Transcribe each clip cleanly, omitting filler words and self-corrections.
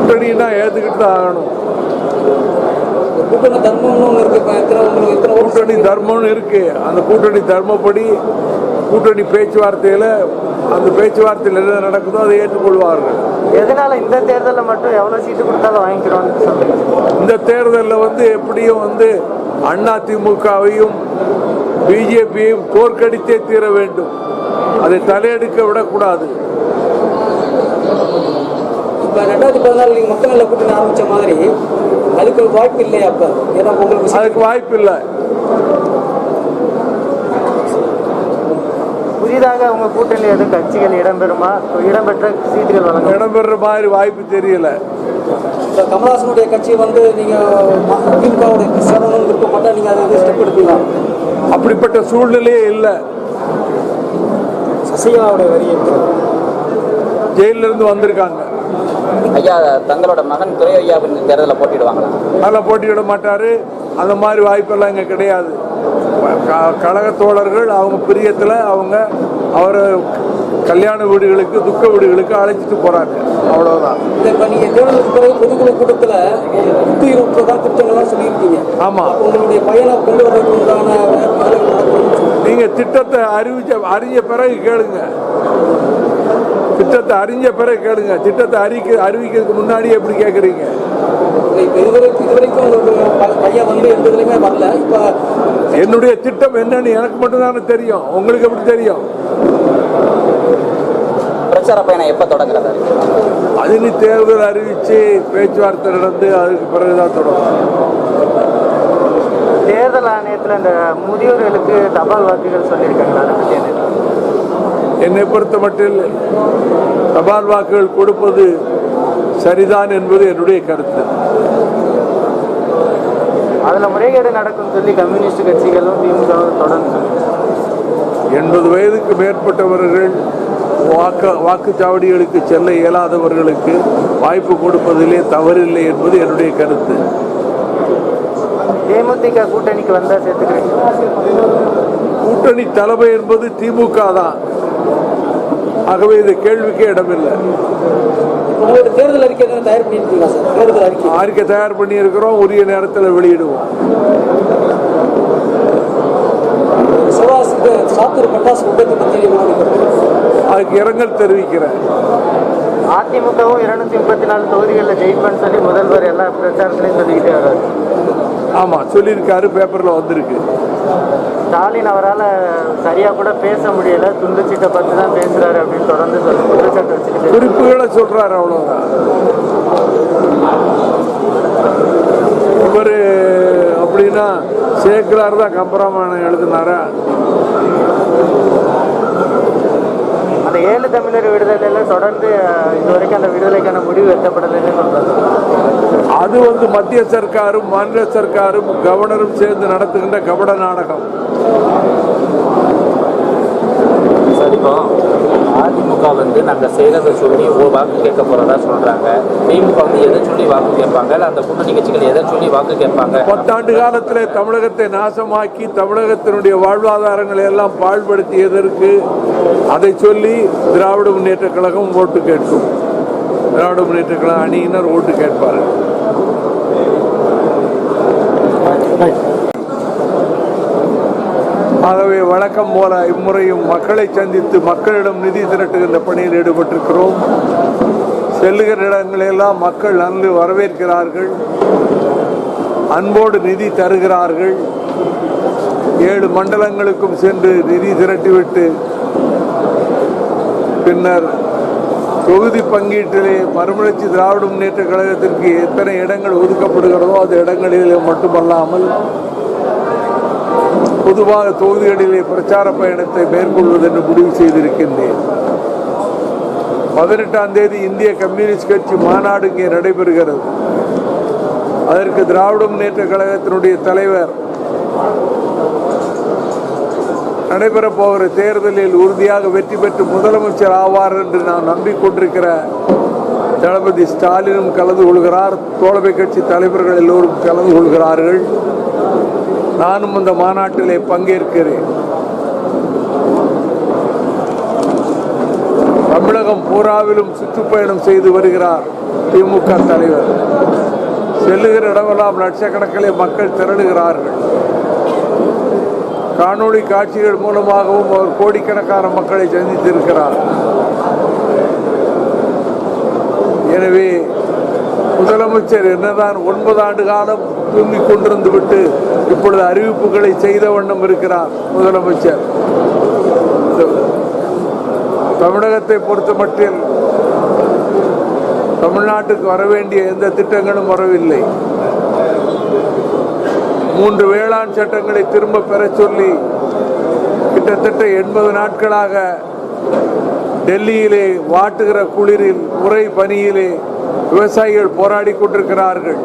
கூட்டணின்னா ஏற்றுக்கிட்டு தான் ஆகணும். கூட்டணி தர்மம்னு இருக்கு, கூட்டணி தர்மம்னு இருக்கு. அந்த கூட்டணி தர்மப்படி கூட்டணி பேச்சுவார்த்தையில் அந்த பேச்சுவார்த்தையில் என்ன நடக்குதோ அதை ஏற்றுக்கொள்வார்கள். எதனால இந்த தேர்தலில் மட்டும் எவ்வளோ சீட்டு கொடுத்தாலும் வாங்கிக்கிறோம்? இந்த தேர்தலில் எப்படியும் அதிமுகவையும் பிஜேபியையும் தோற்கடித்தே தீர வேண்டும். அதை தலையெடுக்க விடக்கூடாது. இப்போ 2014 நீங்கள் மக்கள் நல கூட்டணி ஆரம்பித்த மாதிரி அதுக்கு வாய்ப்பு இல்லையா? அப்போ ஏன்னா உங்களுக்கு அதுக்கு வாய்ப்பு இல்லை. புதிதாக உங்க கூட்டணியில் எதுவும் கட்சிகள் இடம்பெறுமா? இடம்பெற்ற சீட்டுகள் வழங்க இடம்பெற மாதிரி வாய்ப்பு தெரியல. இப்போ கமலஹாசனுடைய கட்சி நீங்கள் திமுகவுடைய சேரணும்னு விருப்பப்பட்டா நீங்கள் அதை ஸ்டெப் எடுக்கலாம். அப்படிப்பட்ட சூழ்நிலையே இல்லை. சசிகலாவுடைய வரி ஜெயிலிருந்து வந்திருக்காங்க. ஐயா, தங்களோட மகன் துரை ஐயா தேர்தலில் போட்டிடுவாங்களா? அதெல்லாம் போட்டியிட மாட்டாரு. அந்த மாதிரி வாய்ப்பெல்லாம் இங்கே கிடையாது. கழக தோழர்கள் அவங்க பிரியத்தில் அவரை கல்யாண வீடுகளுக்கு துக்க வீடுகளுக்கு அழைச்சிட்டு போறாங்க. அவ்வளவுதான். இப்போ நீங்கள் தேர்தலுக்கு பிறகு பொதுக்குழு கூட்டத்தில் புத்துயிர்தான் திட்டங்கள்லாம் சொல்லியிருக்கீங்க. ஆமாம். உங்களுடைய பயனை கொண்டு வருவதற்கான நீங்கள் திட்டத்தை அறிஞ்ச பிறகு கேளுங்க. திட்டத்தை அறிஞ்ச பிறகு கேளுங்க. திட்டத்தை அறிவிக்கிறதுக்கு முன்னாடி எப்படி கேட்குறீங்க? இதுவரைக்கும் பையன் எந்ததுலையுமே வரல. இப்போ என்னுடைய திட்டம் என்னன்னு எனக்கு மட்டும்தானே தெரியும். உங்களுக்கு எப்படி தெரியும்? பிரச்சார பயணம் எப்போ தொடங்குறது? அது நீ தேர்தல் அறிவிச்சு பேச்சுவார்த்தை நடந்து அதுக்கு பிறகுதான் தொடங்கும். தேர்தல் ஆணையத்தில் இந்த முதியோர்களுக்கு தபால் வாக்குகள் சொல்லியிருக்காங்களா? அதை பற்றி என்ன? என்னை பொறுத்த மட்டில் தபால் வாக்குகள் கொடுப்பது சரிதான் என்பது என்னுடைய கருத்து. அதில் முறைகேடு நடக்கும் சொல்லி கம்யூனிஸ்ட் கட்சிகளும் திமுகவும் தொடர்ந்து 80 வயதுக்கு மேற்பட்டவர்கள் வாக்குச்சாவடிகளுக்கு செல்ல இயலாதவர்களுக்கு வாய்ப்பு கொடுப்பதிலே தவறில்லை என்பது என்னுடைய கருத்து. தேமுதிக கூட்டணிக்கு வந்தால் சேர்த்துக்கிறீங்க? கூட்டணி தலைமை என்பது திமுக தான். ஆகவே இந்த கேள்விக்கே இடமில்லை. உங்களோட தேர்தல் அறிக்கை தயார் பண்ணியிருக்கீங்களா சார்? தேர்தல் அறிக்கை தயார் பண்ணி இருக்கிறோம். உரிய நேரத்தில் வெளியிடுவோம். சாத்தூர் பட்டாசு விபத்து பற்றி அதுக்கு இரங்கல் தெரிவிக்கிறேன். அதிமுகவும் 234 தொகுதிகளில் ஜெயிப்பேன்னு சொல்லி முதல்வர் எல்லா பிரச்சாரத்திலையும் சொல்லிக்கிட்டே வர்றாரு. ஆமாம், சொல்லியிருக்காரு. பேப்பரில் வந்திருக்கு. ஸ்டாலின் அவரால் சரியாக கூட பேச முடியலை, துண்டுச்சீட்டை பற்றி தான் பேசுகிறாரு அப்படின்னு தொடர்ந்து குற்றச்சாட்டு வச்சுக்கிட்டு குறிப்புகளை சொல்கிறாரு. அவ்வளோதான். இவர் அப்படின்னா சேக்கிலார் தான் கம்பராமாயணம் எழுதினாரா? அந்த 7 தமிழர் விடுதலையில் தொடர்ந்து இதுவரைக்கும் அந்த விடுதலைக்கான முடிவு எட்டப்படலைன்னு சொல்கிறாங்க. அது மத்திய சர்க்காரும் மாநில சர்க்காரும் கவர்னரும் சேர்ந்து நடத்துகின்ற கபட நாடகம். சார், இப்போ அதிமுக நாங்கள் செய்கிறத சொல்லி வாக்கு கேட்க போகிறதா சொல்கிறாங்க. திமுக எதை சொல்லி வாக்கு கேட்பாங்க? இல்லை அந்த கூட்டணி கட்சிகள் எதை சொல்லி வாக்கு கேட்பாங்க? 10 ஆண்டு காலத்தில் தமிழகத்தை நாசமாக்கி தமிழகத்தினுடைய வாழ்வாதாரங்களை எல்லாம் பாழ்படுத்தியதற்கு அதை சொல்லி திராவிட முன்னேற்ற கழகம் ஓட்டு கேட்கும். திராவிட முன்னேற்ற கழக அணியினர் ஓட்டு கேட்பார்கள். ஆகவே வழக்கம் போல இம்முறையும் மக்களை சந்தித்து மக்களிடம் நிதி திரட்டுகின்ற பணியில் ஈடுபட்டிருக்கிறோம். செல்லுகிற இடங்களெல்லாம் மக்கள் நன்கு வரவேற்கிறார்கள், அன்போடு நிதி தருகிறார்கள். 7 மண்டலங்களுக்கும் சென்று நிதி திரட்டிவிட்டு பின்னர் தொகுதி பங்கீட்டிலே மறுமலர்ச்சி திராவிட முன்னேற்ற கழகத்திற்கு எத்தனை இடங்கள் ஒதுக்கப்படுகிறதோ அந்த இடங்களிலே மட்டுமல்லாமல் பொதுவாக தொகுதிகளிலே பிரச்சார பயணத்தை மேற்கொள்வது என்று முடிவு செய்திருக்கின்றேன். 18ஆம் தேதி இந்திய கம்யூனிஸ்ட் கட்சி மாநாடு இங்கே நடைபெறுகிறது. அதற்கு திராவிட முன்னேற்ற கழகத்தினுடைய தலைவர் நடைபெறப் போகிற தேர்தலில் உறுதியாக வெற்றி பெற்று முதலமைச்சர் ஆவார் என்று நான் நம்பிக்கொண்டிருக்கிற தளபதி ஸ்டாலினும் கலந்து கொள்கிறார். தோழமை கட்சி தலைவர்கள் எல்லோரும் கலந்து கொள்கிறார்கள். நானும் அந்த மாநாட்டிலே பங்கேற்கிறேன். தமிழகம் பூராவிலும் சுற்றுப்பயணம் செய்து வருகிறார் திமுக தலைவர். செல்லுகிற இடமெல்லாம் லட்சக்கணக்கிலே மக்கள் திரளுகிறார்கள். காணொளி காட்சிகள் மூலமாகவும் அவர் கோடிக்கணக்கான மக்களை சந்தித்திருக்கிறார். எனவே முதலமைச்சர் என்னதான் 9 ஆண்டு காலம் தூங்கிக் கொண்டிருந்து விட்டு இப்பொழுது அறிவிப்புகளை செய்த வண்ணம் இருக்கிறார் முதலமைச்சர். தமிழகத்தை பொறுத்த மட்டில் தமிழ்நாட்டுக்கு வர வேண்டிய எந்த திட்டங்களும் வரவில்லை. 3 வேளாண் சட்டங்களை திரும்ப பெற சொல்லி கிட்டத்தட்ட 80 நாட்களாக டெல்லியிலே வாட்டுகிற குளிரில் உறை பனியிலே விவசாயிகள் போராடி கொண்டிருக்கிறார்கள்.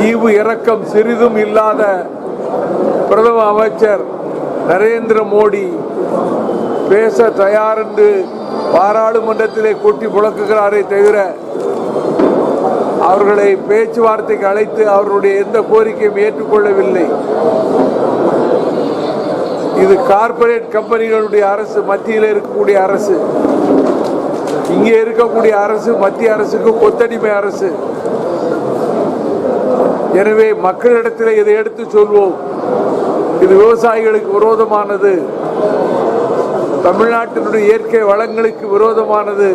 ஈவு இரக்கம் சிறிதும் இல்லாத பிரதம அமைச்சர் நரேந்திர மோடி பேச தயார் என்று பாராளுமன்றத்திலே கொட்டி புழக்குகிறாரே தவிர அவர்களை பேச்சுவார்த்தைக்கு அழைத்து அவர்களுடைய எந்த கோரிக்கையும் ஏற்றுக்கொள்ளவில்லை. இது கார்ப்பரேட் கம்பெனிகளுடைய அரசு, மத்தியில் இருக்கக்கூடிய அரசு. இங்கே இருக்கக்கூடிய அரசு மத்திய அரசுக்கு கொத்தடிமை அரசு. எனவே மக்களிடத்தில் இதை எடுத்து சொல்வோம். இது விவசாயிகளுக்கு விரோதமானது, தமிழ்நாட்டினுடைய இயற்கை வளங்களுக்கு விரோதமானது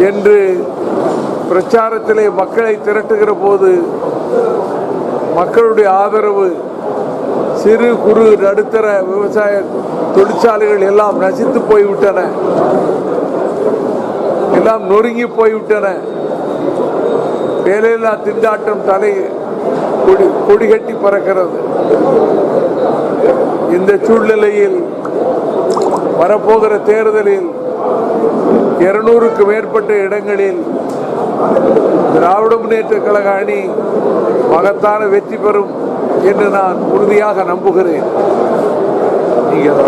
என்று பிரச்சாரத்திலே மக்களை திரட்டுகிற போது மக்களுடைய ஆதரவு சிறு குறு நடுத்தர விவசாய தொழிற்சாலைகள் எல்லாம் நசித்து போய்விட்டன, எல்லாம் நொறுங்கி போய்விட்டன. வேலையில்லா திண்டாட்டம் தலை கொடிகட்டி பறக்கிறது. இந்த சூழ்நிலையில் வரப்போகிற தேர்தலில் 200க்கு மேற்பட்ட இடங்களில் திராவிட முன்னேற்ற கழக அணி மகத்தான வெற்றி பெறும் என்று நான் உறுதியாக நம்புகிறேன். நீங்கள்